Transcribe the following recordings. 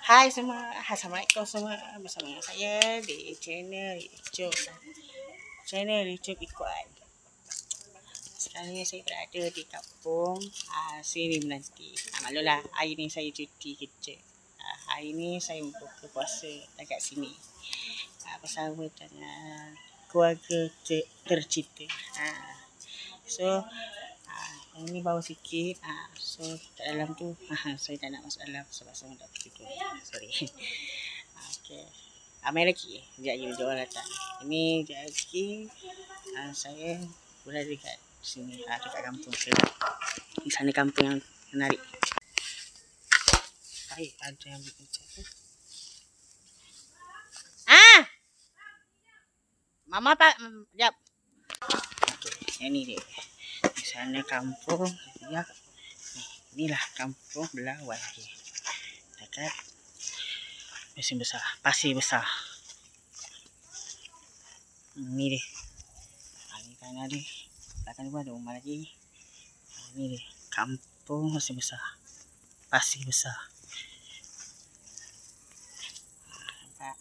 Hai semua, Assalamualaikum semua. Bersama dengan saya di channel YouTube. Channel YouTube Ikuan. Sekarang ni saya berada di kampung Seri Melanti. Maklumlah, hari ni saya cuti kerja. Hari ni saya buka puasa dekat sini. Bersama dengan keluarga tercinta. So, ini bau sikit. So kat dalam tu saya tak nak masuk dalam sebab saya nak tidur. Sorry. Okey. Amai lagi. Sekejap lagi dia orang datang. Ini sekejap lagi saya berada dekat sini, dekat kampung saya. Di sana kampung yang menarik. Baik, ada yang berbincang tu. Mama pak, jap. Okey, ini dia. Di sana kampung ya. Inilah kampung Belawan lagi. Dekat mesin besar, pasir besar. Ni dia. Ini kan ada. Belakang tu ada rumah lagi. Ni dia. Kampung mesin besar. Pasir besar. Nampak?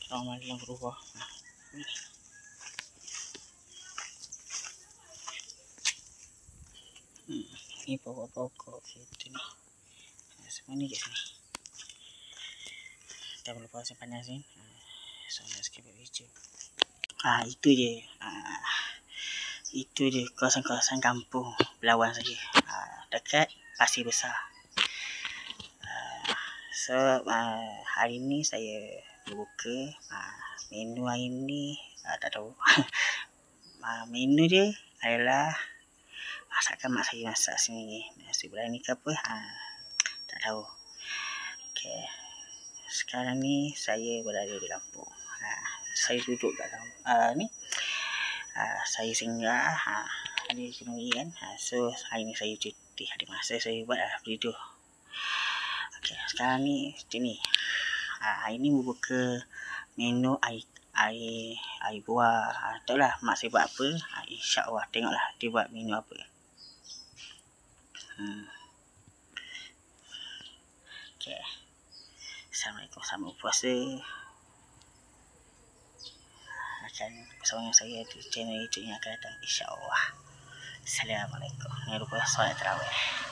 Ramai yang berubah. Ini pokok-pokok gitu ni. Semua ni kat sini. Kita perlu pausa panas ni. So nak sikit hijau. Itu je. Itu je kawasan-kawasan kampung Belawan saja. Dekat pasir besar. So hari ni saya buka menu hari ni tak tahu. Menu dia adalah masakan mak saya masak sini, nasi berani ke apa, tak tahu. Okay. Sekarang ni saya berada di kampung. Saya duduk kat ni. Saya singgah ada kenuri kan. So hari ni saya cuti, ada masa saya buat video. Okay, sekarang ni macam ni. Hari ni membuka menu air buah. Tak tahulah mak saya buat apa. InsyaAllah tengoklah dia buat menu apa. Okay. Assalamualaikum, selamat berpuasa. Akan bersama dengan saya di channel YouTube yang akan datang, insyaAllah. Assalamualaikum. Jangan lupa solat tarawih.